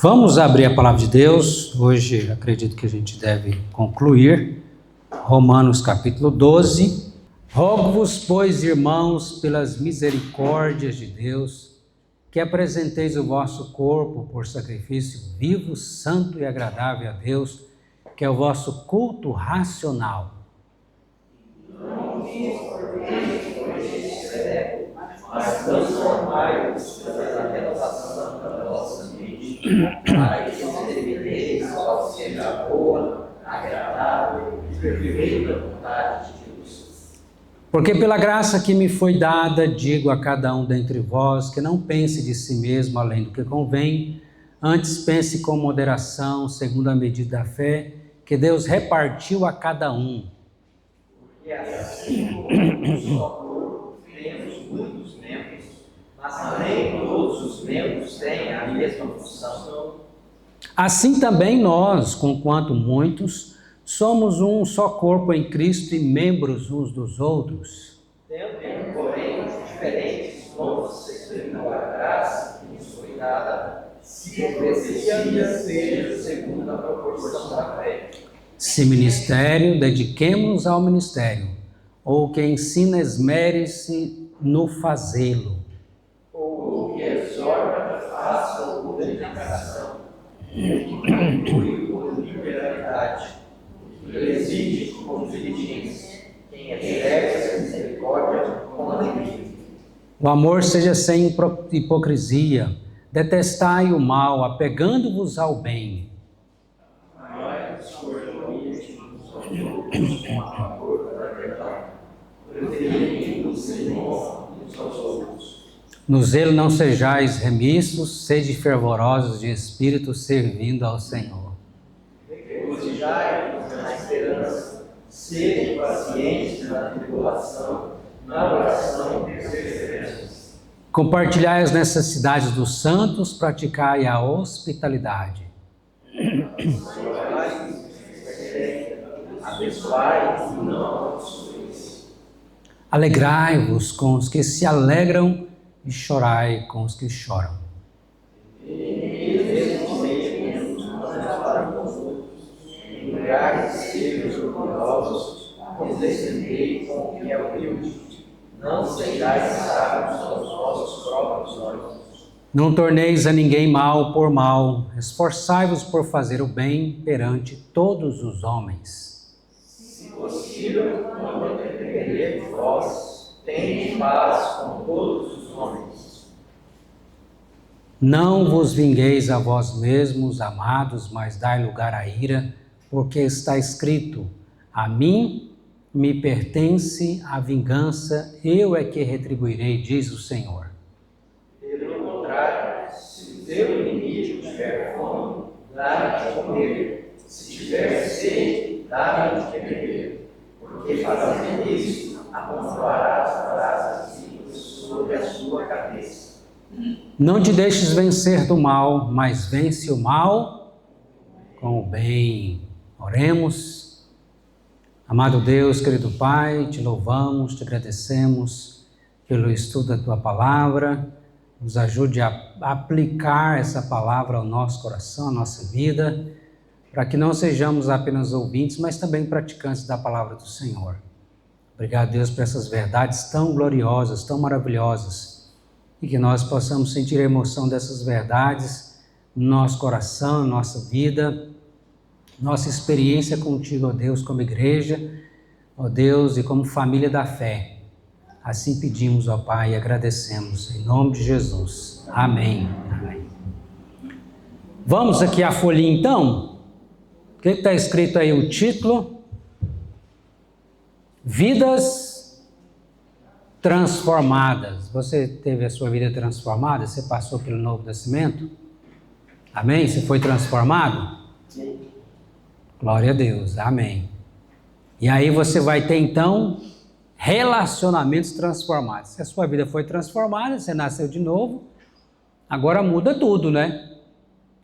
Vamos abrir a palavra de Deus. Hoje acredito que a gente deve concluir Romanos capítulo 12. Rogo-vos, pois, irmãos, pelas misericórdias de Deus, que apresenteis o vosso corpo por sacrifício vivo, santo e agradável a Deus, que é o vosso culto racional. Não vos ordeneis por este século, mas transformai-vos pela renovação da vossa mente, para que experimenteis qual seja a boa, agradável e perfeita vontade de Deus. Porque pela graça que me foi dada, digo a cada um dentre vós, que não pense de si mesmo além do que convém, antes pense com moderação, segundo a medida da fé, que Deus repartiu a cada um. Porque assim como um só corpo, temos muitos membros, mas nem todos os membros têm a mesma função. Assim também nós, conquanto muitos, somos um só corpo em Cristo e membros uns dos outros. Tendo, porém, diferentes dons segundo a graça que nos foi dada, se eclesiastia seja segundo a proporção da fé. Se ministério, dediquemo-nos ao ministério, ou que ensina, esmere-se no fazê-lo. Ou que exorta, faça com dedicação, que conclui com liberalidade, que preside com diligência, quem exerce a misericórdia com alegria. O amor seja sem hipocrisia, detestai o mal, apegando-vos ao bem. No zelo não sejais remissos, sede fervorosos de espírito, servindo ao Senhor. Regozijai-vos na esperança, sede pacientes na tribulação, na oração e perseverança. Compartilhai as necessidades dos santos, praticai a hospitalidade. Abençoai e não amaldiçoeis. Alegrai-vos com os que se alegram e chorai com os que choram. Em lugares sejam orgulhosos, condescendei com o que é humilde. Não sejais sábios aos vossos próprios olhos. Não torneis a ninguém mal por mal, esforçai-vos por fazer o bem perante todos os homens. Se possível, quando depender de vós, tende paz com todos os homens. Não vos vingueis a vós mesmos, amados, mas dai lugar à ira, porque está escrito: a mim me pertence a vingança, eu é que retribuirei, diz o Senhor. Pelo contrário, se o teu inimigo tiver fome, dá-lhe de comer, se tiver sede, dá-lhe de beber, porque fazendo isso, amontoarás brasas vivas sobre a sua cabeça. Não te deixes vencer do mal, mas vence o mal com o bem. Oremos. Amado Deus, querido Pai, te louvamos, te agradecemos pelo estudo da Tua Palavra. Nos ajude a aplicar essa palavra ao nosso coração, à nossa vida, para que não sejamos apenas ouvintes, mas também praticantes da Palavra do Senhor. Obrigado, Deus, por essas verdades tão gloriosas, tão maravilhosas, e que nós possamos sentir a emoção dessas verdades no nosso coração, na nossa vida, nossa experiência contigo, ó Deus, como igreja, ó Deus, e como família da fé. Assim pedimos, ó Pai, e agradecemos, em nome de Jesus. Amém. Amém. Vamos aqui à folhinha, então? O que está escrito aí, o título? Vidas transformadas. Você teve a sua vida transformada? Você passou pelo novo nascimento? Amém? Você foi transformado? Sim. Glória a Deus, amém. E aí você vai ter então relacionamentos transformados. Se a sua vida foi transformada, você nasceu de novo, agora muda tudo, né?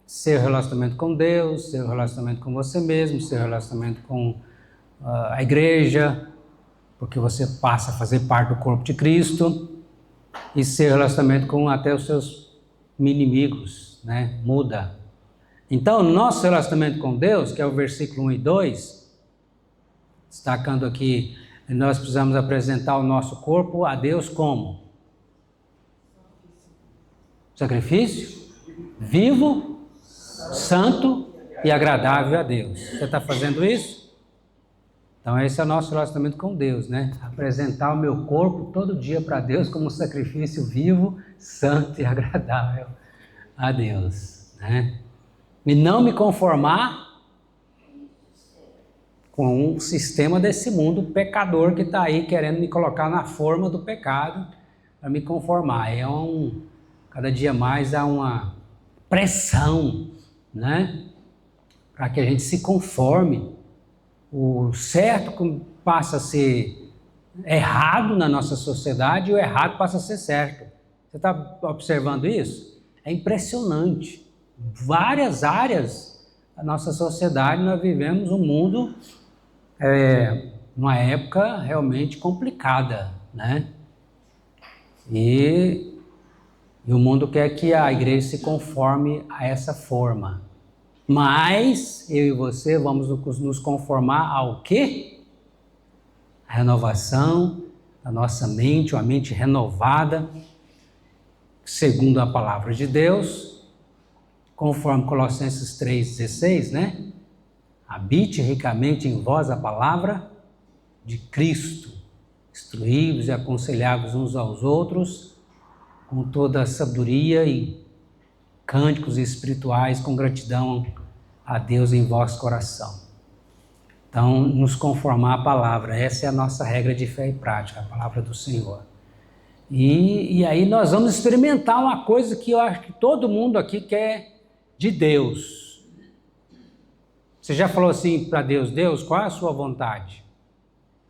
Seu relacionamento com Deus, seu relacionamento com você mesmo, seu relacionamento com a igreja, porque você passa a fazer parte do corpo de Cristo, e seu relacionamento com até os seus inimigos, né? Muda. Então, nosso relacionamento com Deus, que é o versículo 1 e 2, destacando aqui, nós precisamos apresentar o nosso corpo a Deus como? Sacrifício vivo, santo e agradável a Deus. Você está fazendo isso? Então esse é o nosso relacionamento com Deus, né? Apresentar o meu corpo todo dia para Deus como um sacrifício vivo, santo e agradável a Deus, né? E não me conformar com o sistema desse mundo pecador que está aí querendo me colocar na forma do pecado para me conformar. Cada dia mais há uma pressão, né? Para que a gente se conforme. O certo passa a ser errado na nossa sociedade e o errado passa a ser certo. Você está observando isso? É impressionante. Várias áreas da nossa sociedade nós vivemos um mundo, numa época realmente complicada, né? E o mundo quer que a igreja se conforme a essa forma. Mas eu e você vamos nos conformar ao quê? A renovação da nossa mente, uma mente renovada, segundo a palavra de Deus, conforme Colossenses 3,16, né? Habite ricamente em vós a palavra de Cristo, instruí-vos e aconselhai-vos uns aos outros, com toda a sabedoria e cânticos espirituais com gratidão a Deus em vosso coração. Então, nos conformar à palavra, essa é a nossa regra de fé e prática, a palavra do Senhor. E aí nós vamos experimentar uma coisa que eu acho que todo mundo aqui quer de Deus. Você já falou assim para Deus, Deus, qual é a sua vontade?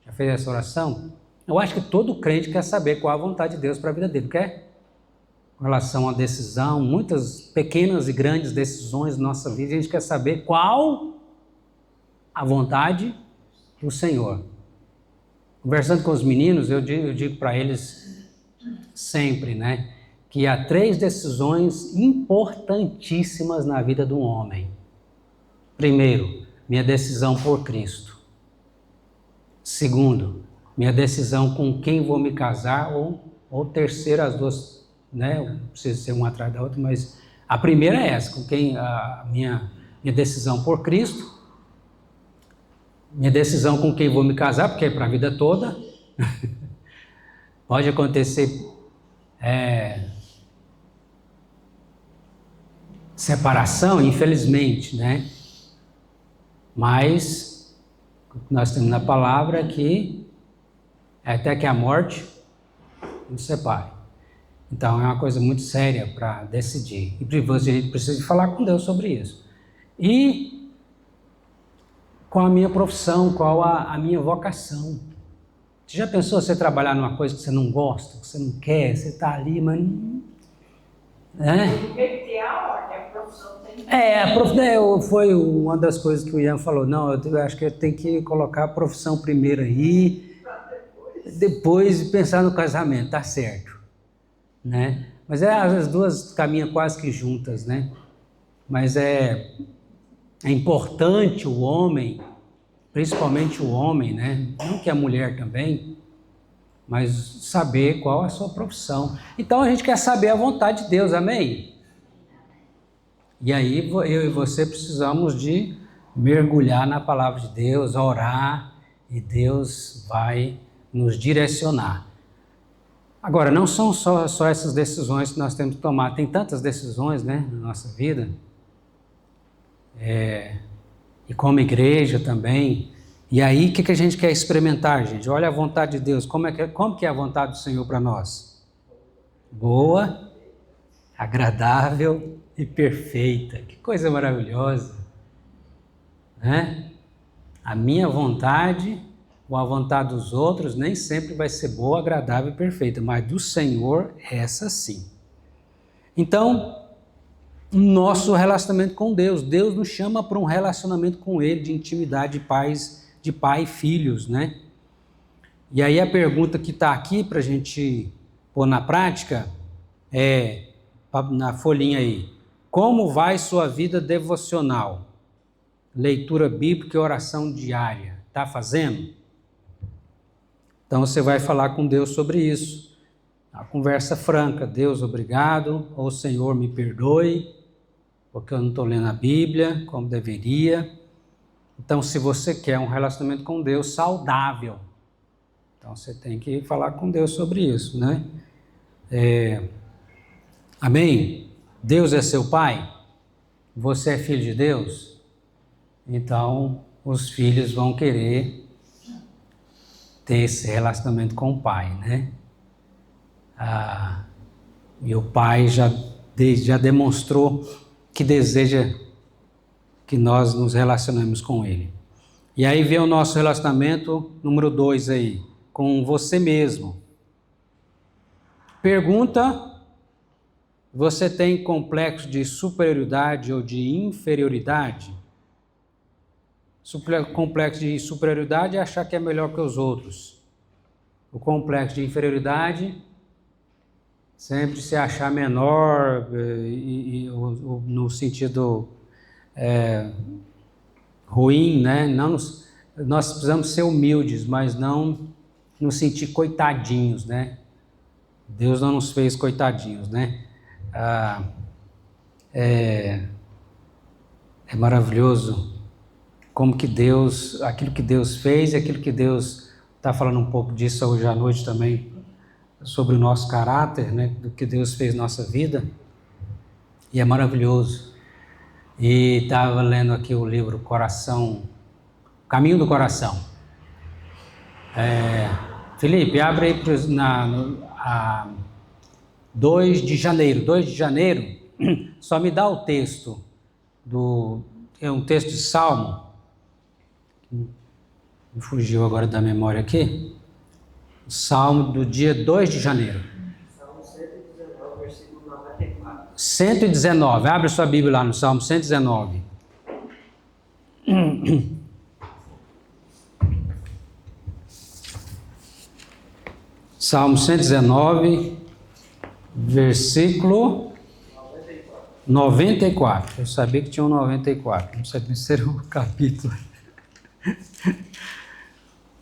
Já fez essa oração? Eu acho que todo crente quer saber qual é a vontade de Deus para a vida dele, quer? Com relação à decisão, muitas pequenas e grandes decisões na nossa vida, a gente quer saber qual a vontade do Senhor. Conversando com os meninos, eu digo para eles sempre, né, que há 3 decisões importantíssimas na vida de um homem. Primeiro, minha decisão por Cristo. Segundo, minha decisão com quem vou me casar, ou terceiro, as duas, né? Não precisa ser uma atrás da outra, mas a primeira é essa, com quem a minha decisão por Cristo, minha decisão com quem vou me casar, porque é para a vida toda. Pode acontecer separação, infelizmente, né? Mas nós temos na palavra que até que a morte nos separe. Então é uma coisa muito séria para decidir. E a gente precisa falar com Deus sobre isso. E qual a minha profissão, qual a minha vocação. Você já pensou você trabalhar numa coisa que você não gosta, que você não quer, você está ali, mas... né? Foi uma das coisas que o Ian falou, não, eu acho que eu tenho que colocar a profissão primeiro aí, depois pensar no casamento, tá certo, né? Mas as duas caminham quase que juntas, né? Mas é importante o homem, principalmente o homem, né? Não que a mulher também, mas saber qual é a sua profissão. Então a gente quer saber a vontade de Deus, amém? E aí eu e você precisamos de mergulhar na palavra de Deus, orar, e Deus vai nos direcionar. Agora, não são só essas decisões que nós temos que tomar, tem tantas decisões, né, na nossa vida, e como igreja também. E aí, o que a gente quer experimentar, gente? Olha a vontade de Deus, como que é a vontade do Senhor para nós? Boa, agradável e perfeita. Que coisa maravilhosa, né? A minha vontade ou a vontade dos outros nem sempre vai ser boa, agradável e perfeita, mas do Senhor, essa sim. Então, nosso relacionamento com Deus, Deus nos chama para um relacionamento com Ele, de intimidade de pai e filhos, né? E aí a pergunta que está aqui para a gente pôr na prática é, na folhinha aí, Como vai sua vida devocional? Leitura bíblica e oração diária. Está fazendo? Então você vai falar com Deus sobre isso. A conversa franca. Deus, obrigado. Ou Senhor, me perdoe, porque eu não estou lendo a Bíblia como deveria. Então, se você quer um relacionamento com Deus saudável, então você tem que falar com Deus sobre isso, né? Amém? Deus é seu Pai? Você é filho de Deus? Então, os filhos vão querer ter esse relacionamento com o Pai, né? E o Pai já demonstrou que deseja que nós nos relacionemos com Ele. E aí vem o nosso relacionamento número 2 aí, com você mesmo. Pergunta: você tem complexo de superioridade ou de inferioridade? Complexo de superioridade é achar que é melhor que os outros. O complexo de inferioridade, sempre se achar menor, no sentido ruim, né? Nós precisamos ser humildes, mas não nos sentir coitadinhos, né? Deus não nos fez coitadinhos, né? É maravilhoso como que Deus, aquilo que Deus fez e aquilo que Deus está falando um pouco disso hoje à noite também, sobre o nosso caráter, né? Do que Deus fez na nossa vida, e é maravilhoso. E estava lendo aqui o livro Caminho do Coração. Felipe, abre aí 2 de janeiro. 2 de janeiro, só me dá o texto é um texto de Salmo. Me fugiu agora da memória aqui. O Salmo do dia 2 de janeiro. Salmo 119, versículo 94. 119, abre sua Bíblia lá no Salmo 119. Salmo 119, versículo 94. Eu sabia que tinha um 94, não sabia se era o capítulo.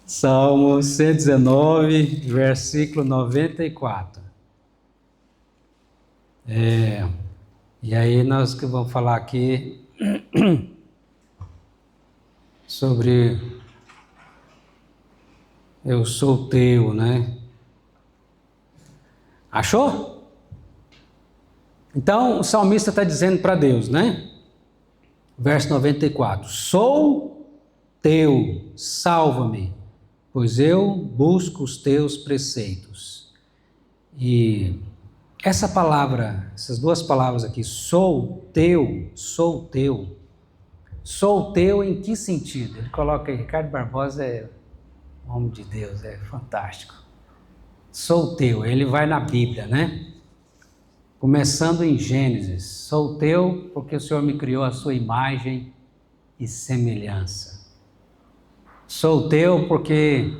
Salmo 119, versículo 94. E aí nós que vamos falar aqui sobre eu sou teu, né? Achou? Então o salmista está dizendo para Deus, né? Verso 94: sou teu, salva-me, pois eu busco os teus preceitos. E essa palavra, essas duas palavras aqui, sou teu, sou teu. Sou teu em que sentido? Ele coloca aí, Ricardo Barbosa é homem de Deus, é fantástico. Sou teu, ele vai na Bíblia, né? Começando em Gênesis, sou teu porque o Senhor me criou a sua imagem e semelhança. Sou teu porque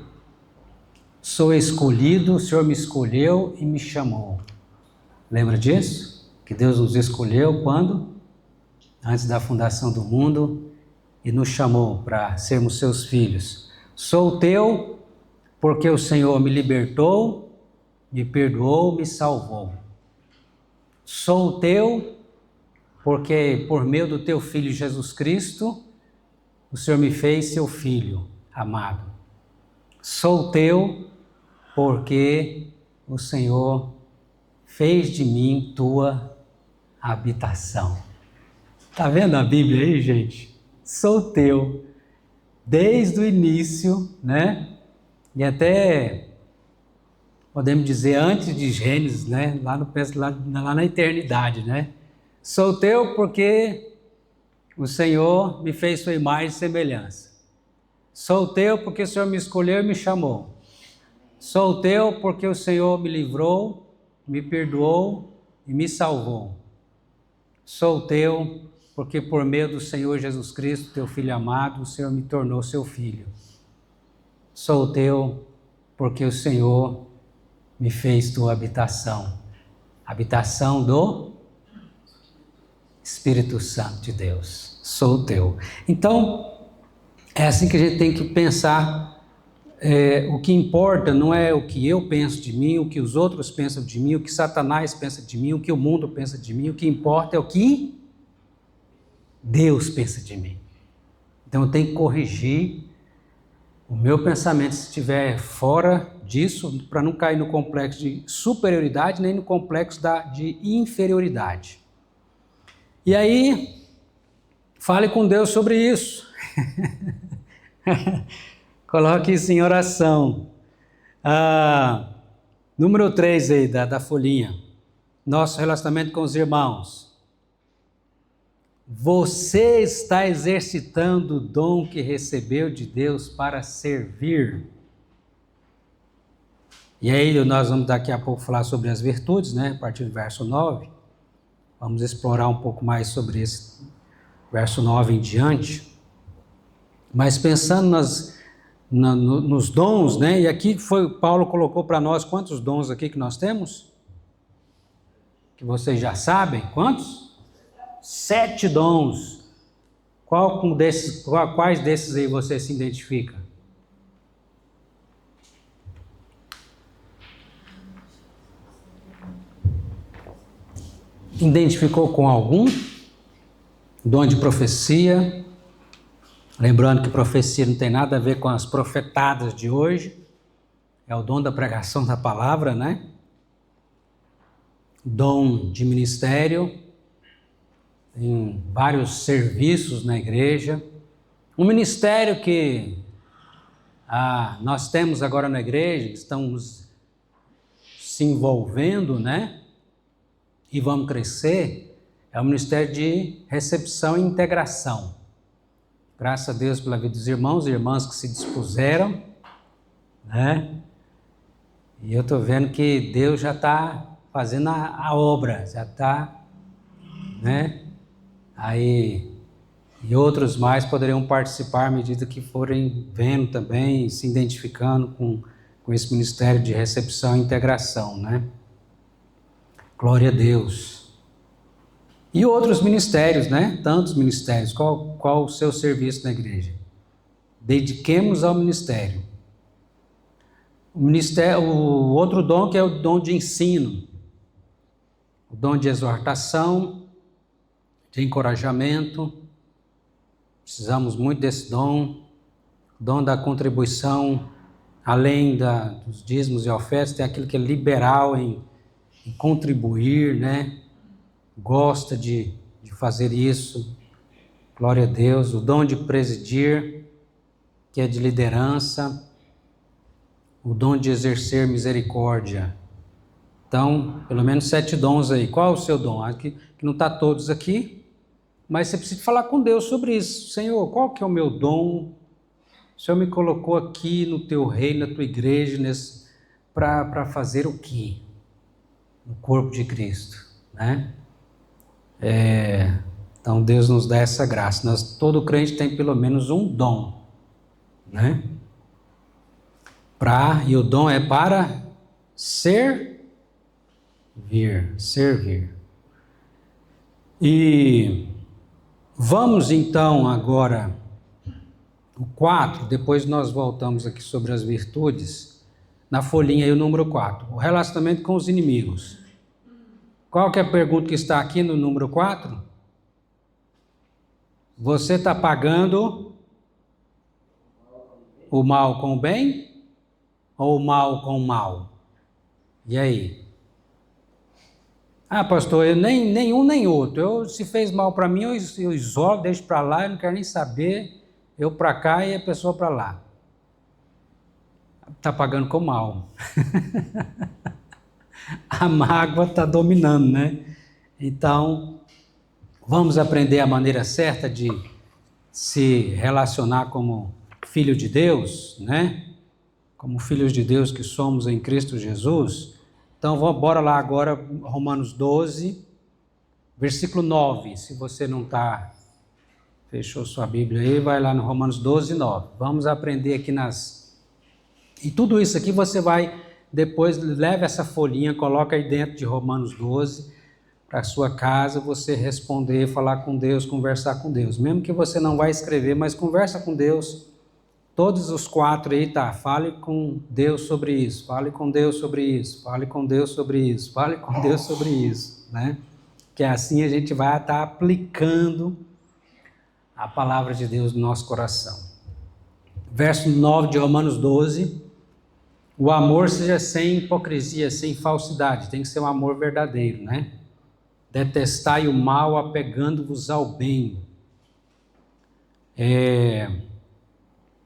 sou escolhido, o Senhor me escolheu e me chamou. Lembra disso? Que Deus nos escolheu quando? Antes da fundação do mundo, e nos chamou para sermos seus filhos. Sou teu porque o Senhor me libertou, me perdoou, me salvou. Sou teu porque por meio do teu Filho Jesus Cristo, o Senhor me fez seu filho amado. Sou teu porque o Senhor fez de mim tua habitação. Está vendo a Bíblia aí, gente? Sou teu, desde o início, né? E até, podemos dizer, antes de Gênesis, né? Lá na eternidade, né? Sou teu porque o Senhor me fez sua imagem e semelhança. Sou teu porque o Senhor me escolheu e me chamou. Sou teu porque o Senhor me livrou, me perdoou e me salvou. Sou teu porque por meio do Senhor Jesus Cristo, teu Filho amado, o Senhor me tornou seu filho. Sou teu porque o Senhor me fez tua habitação. Habitação do Espírito Santo de Deus, sou teu. Então, é assim que a gente tem que pensar. O que importa não é o que eu penso de mim, o que os outros pensam de mim, o que Satanás pensa de mim, o que o mundo pensa de mim. O que importa é o que Deus pensa de mim. Então eu tenho que corrigir o meu pensamento se estiver fora disso, para não cair no complexo de superioridade, nem no complexo de inferioridade. E aí, fale com Deus sobre isso. Coloque isso em oração. Número 3 aí da folhinha. Nosso relacionamento com os irmãos. Você está exercitando o dom que recebeu de Deus para servir. E aí nós vamos daqui a pouco falar sobre as virtudes, né? A partir do verso 9. Vamos explorar um pouco mais sobre esse verso 9 em diante. Mas pensando nos dons, né? E aqui Paulo colocou para nós quantos dons aqui que nós temos? Que vocês já sabem, quantos? 7 dons. Quais desses aí você se identifica? Identificou com algum? Dom de profecia. Lembrando que profecia não tem nada a ver com as profetadas de hoje. É o dom da pregação da palavra, né? Dom de ministério. Tem vários serviços na igreja. Um ministério que nós temos agora na igreja, que estamos se envolvendo, né? E vamos crescer, é o ministério de recepção e integração. Graças a Deus pela vida dos irmãos e irmãs que se dispuseram, né? E eu estou vendo que Deus já está fazendo a obra, já está, né? Aí, e outros mais poderiam participar à medida que forem vendo também, se identificando com esse ministério de recepção e integração, né? Glória a Deus. E outros ministérios, né? Tantos ministérios. Qual o seu serviço na igreja? Dediquemos ao ministério. O outro dom que é o dom de ensino. O dom de exortação, de encorajamento. Precisamos muito desse dom. O dom da contribuição, além dos dízimos e ofertas, tem aquilo que é liberal em contribuir, né? Gosta de fazer isso, glória a Deus. O dom de presidir, que é de liderança, o dom de exercer misericórdia. Então, pelo menos 7 dons aí. Qual é o seu dom? Que não está todos aqui, mas você precisa falar com Deus sobre isso. Senhor, qual que é o meu dom? O Senhor me colocou aqui no teu reino, na tua igreja, para fazer o quê? No corpo de Cristo, né? Então Deus nos dá essa graça. Todo crente tem pelo menos um dom, né? E o dom é para servir. E vamos então agora o 4, depois nós voltamos aqui sobre as virtudes, na folhinha aí o número 4, o relacionamento com os inimigos. Qual que é a pergunta que está aqui no número 4? Você está pagando o mal com o bem ou o mal com o mal? E aí? Pastor, eu nem um nem outro. Se fez mal para mim, eu isolo, deixo para lá, eu não quero nem saber. Eu para cá e a pessoa para lá. Está pagando com o mal. A mágoa está dominando, né? Então, vamos aprender a maneira certa de se relacionar como filho de Deus, né? Como filhos de Deus que somos em Cristo Jesus. Então, bora lá agora, Romanos 12, versículo 9. Se você não fechou sua Bíblia aí, vai lá no Romanos 12, 9. Vamos aprender aqui E tudo isso aqui você vai, depois leva essa folhinha, coloca aí dentro de Romanos 12, para a sua casa, você responder, falar com Deus, conversar com Deus. Mesmo que você não vai escrever, mas conversa com Deus. Todos os 4 aí, tá? Fale com Deus sobre isso, fale com Deus sobre isso, fale com Deus sobre isso, fale com Deus sobre isso, né? Que assim a gente vai estar aplicando a palavra de Deus no nosso coração. Verso 9 de Romanos 12. O amor seja sem hipocrisia, sem falsidade. Tem que ser um amor verdadeiro, né? Detestai o mal, apegando-vos ao bem.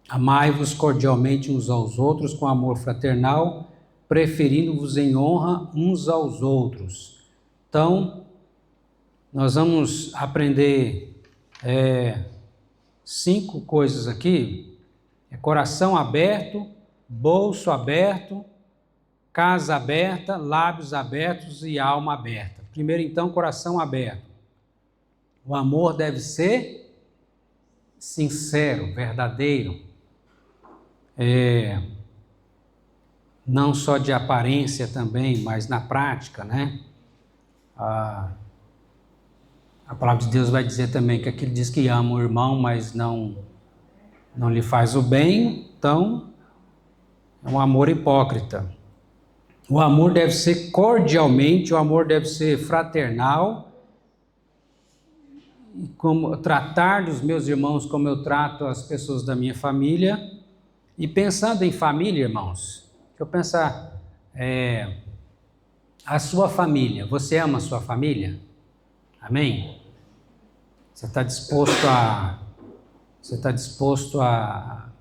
Amai-vos cordialmente uns aos outros com amor fraternal, preferindo-vos em honra uns aos outros. Então, nós vamos aprender 5 coisas aqui. Coração aberto, bolso aberto, casa aberta, lábios abertos e alma aberta. Primeiro, então, coração aberto. O amor deve ser sincero, verdadeiro. Não só de aparência também, mas na prática, né? A palavra de Deus vai dizer também que aquele diz que ama o irmão, mas não lhe faz o bem, então é um amor hipócrita. O amor deve ser cordialmente, o amor deve ser fraternal, e como tratar dos meus irmãos como eu trato as pessoas da minha família. E pensando em família, irmãos, deixa eu pensar, a sua família, você ama a sua família? Amém? Você está disposto a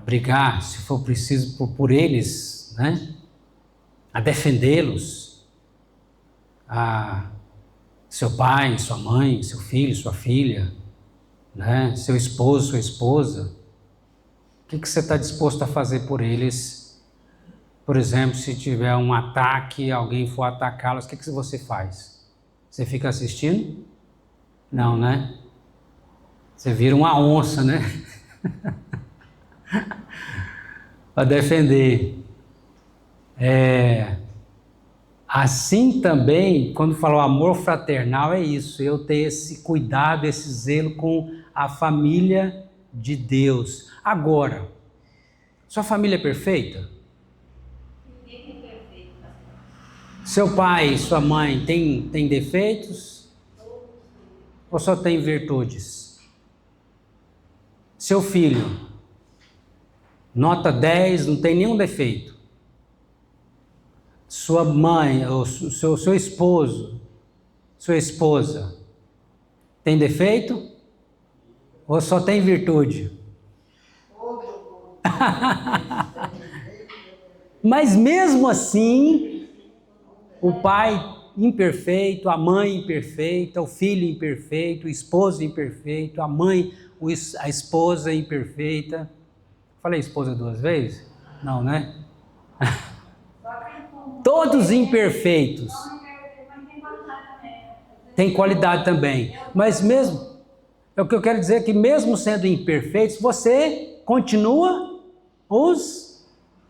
brigar, se for preciso, por eles, né? A defendê-los, a seu pai, sua mãe, seu filho, sua filha, né? Seu esposo, sua esposa. O que você está disposto a fazer por eles? Por exemplo, se tiver um ataque, alguém for atacá-los, o que você faz? Você fica assistindo? Não, né? Você vira uma onça, né? Para defender. Assim também, quando falo amor fraternal, é isso, eu ter esse cuidado, esse zelo com a família de Deus. Agora, sua família é perfeita? Ninguém é perfeito. Seu pai, sua mãe tem defeitos? Ou só tem virtudes? Seu filho, nota 10, não tem nenhum defeito. Sua mãe, ou seu esposo, sua esposa, tem defeito? Ou só tem virtude? Mas mesmo assim, o pai imperfeito, a mãe imperfeita, o filho imperfeito, o esposo imperfeito, a esposa imperfeita. Falei esposa 2 vezes? Não, né? Todos imperfeitos. Tem qualidade também. Mas mesmo, o que eu quero dizer é que mesmo sendo imperfeitos, você continua os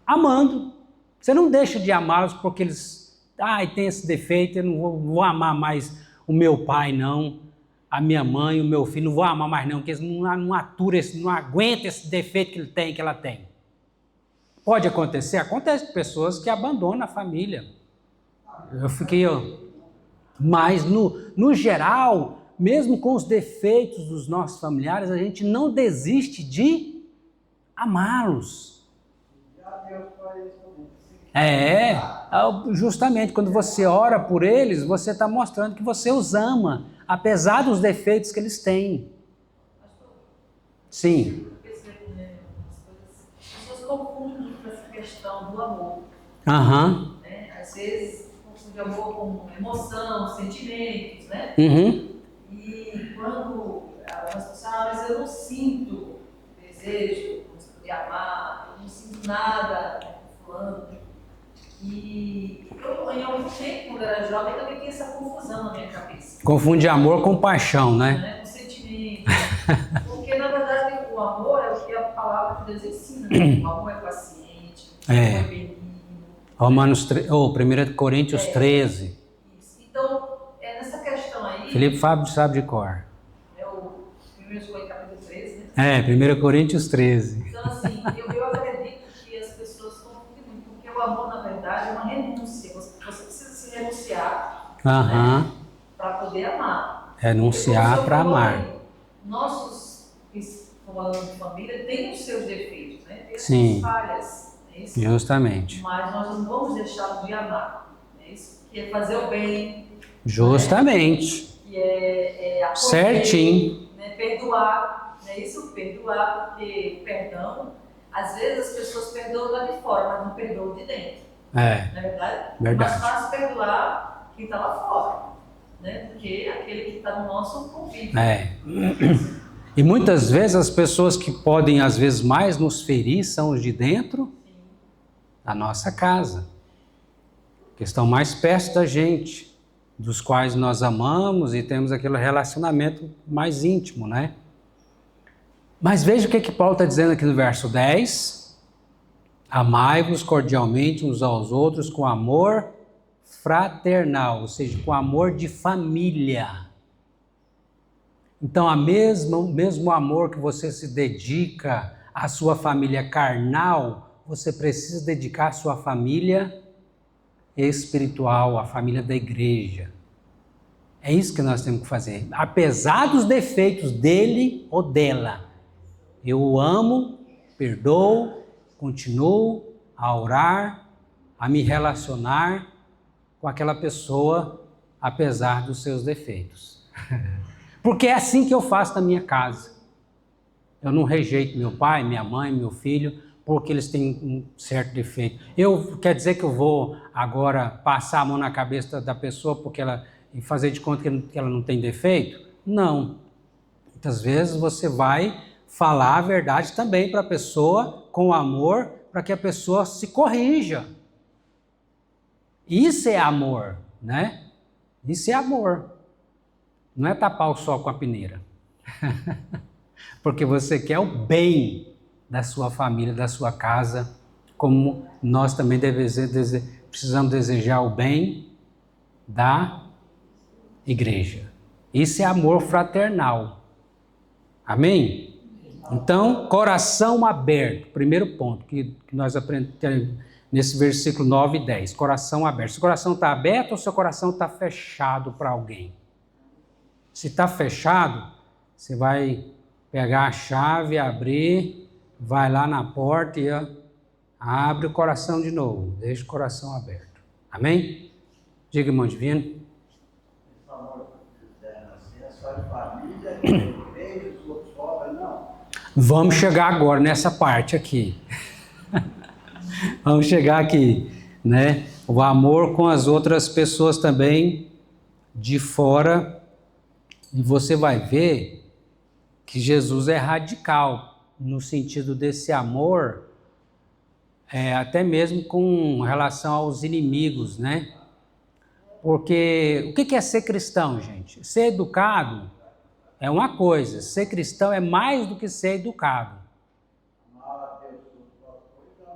amando. Você não deixa de amá-los porque eles, tem esse defeito, eu não vou amar mais o meu pai, não. A minha mãe, o meu filho, não vou amar mais não, porque eles não aturam, não aguentam esse defeito que ela tem. Pode acontecer? Acontece com pessoas que abandonam a família. Mas no geral, mesmo com os defeitos dos nossos familiares, a gente não desiste de amá-los. Justamente quando você ora por eles, você está mostrando que você os ama, apesar dos defeitos que eles têm. Sim. As pessoas confundem muito essa questão do amor. Aham. Né? Às vezes, confundem amor com emoção, sentimentos, né? Uhum. E quando as pessoas falam, mas eu não sinto desejo de amar, eu não sinto nada com fulano. E eu, em algum tempo, quando era jovem, também tinha essa confusão na minha cabeça. Confunde amor com paixão, né? Com sentimento. Porque, na verdade, o amor é o que a palavra de Deus ensina. Né? O amor é paciente, o amor é benigno. 1 Coríntios 13. Isso. Então, Felipe Fábio sabe de cor. É o 1 Coríntios capítulo 13, né? 1 Coríntios 13. Então, assim, eu acredito que as pessoas confundem muito, porque o amor, na verdade, é uma renúncia. Você precisa se renunciar, né, para poder amar. Renunciar para amar. Nossos, falando de família, têm os seus defeitos, né? Tem as Sim. suas falhas. É isso? Justamente. Mas nós não vamos deixar de amar. É isso que é fazer o bem. Justamente. Né? Que é acolher, Certinho. né? Perdoar. É isso, perdoar, porque perdão, às vezes as pessoas perdoam lá de fora, mas não perdoam de dentro. Não é verdade? Verdade. É mais fácil perdoar quem está lá fora, né? Do que aquele que está no nosso convívio. E muitas vezes as pessoas que podem, às vezes, mais nos ferir são os de dentro da nossa casa, que estão mais perto da gente, dos quais nós amamos e temos aquele relacionamento mais íntimo, né? Mas veja o que Paulo está dizendo aqui no verso 10. Amai-vos cordialmente uns aos outros com amor fraternal, ou seja, com amor de família. Então, o mesmo amor que você se dedica à sua família carnal, você precisa dedicar à sua família espiritual, à família da igreja. É isso que nós temos que fazer. Apesar dos defeitos dele ou dela, eu o amo, perdoo, continuo a orar, a me relacionar com aquela pessoa, apesar dos seus defeitos. Porque é assim que eu faço na minha casa. Eu não rejeito meu pai, minha mãe, meu filho, porque eles têm um certo defeito. Quer dizer que eu vou agora passar a mão na cabeça da pessoa e fazer de conta que ela não tem defeito? Não. Muitas vezes você vai falar a verdade também para a pessoa, com amor, para que a pessoa se corrija. Isso é amor, né? Isso é amor. Não é tapar o sol com a peneira. Porque você quer o bem da sua família, da sua casa, como nós também precisamos desejar o bem da igreja. Isso é amor fraternal. Amém? Então, coração aberto. Primeiro ponto que nós aprendemos nesse versículo 9 e 10. Coração aberto. Se o coração está aberto ou se o coração está fechado para alguém? Se está fechado, você vai pegar a chave, abrir, vai lá na porta e abre o coração de novo. Deixa o coração aberto. Amém? Diga, irmão divino. Esse amor assim, é só de família, que veio, os outros pobres, não. Vamos chegar agora nessa parte aqui. Vamos chegar aqui, né? O amor com as outras pessoas também de fora. E você vai ver que Jesus é radical no sentido desse amor, até mesmo com relação aos inimigos, né? Porque o que é ser cristão, gente? Ser educado é uma coisa, ser cristão é mais do que ser educado.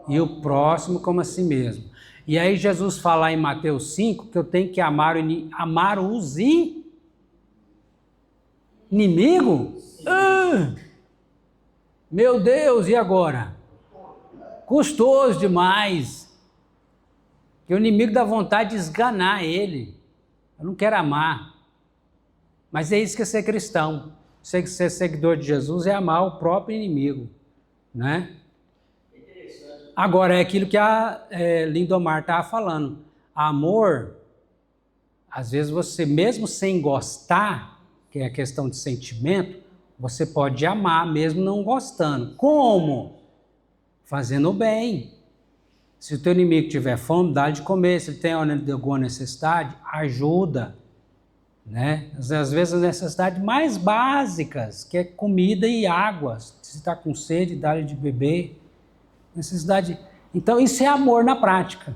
E o próximo como a si mesmo. E aí Jesus fala em Mateus 5 que eu tenho que amar os inimigo? Meu Deus, e agora? Custoso demais. Que o inimigo dá vontade de esganar ele. Eu não quero amar. Mas é isso que é ser cristão. Ser seguidor de Jesus é amar o próprio inimigo, né? Agora, é aquilo que a Lindomar estava falando. Amor, às vezes você, mesmo sem gostar, que é a questão de sentimento, você pode amar mesmo não gostando. Como? Fazendo o bem. Se o teu inimigo tiver fome, dá de comer. Se ele tem alguma necessidade, ajuda. Né? Às vezes as necessidades mais básicas, que é comida e água. Se está com sede, dá-lhe de beber. Necessidade. Então isso é amor na prática.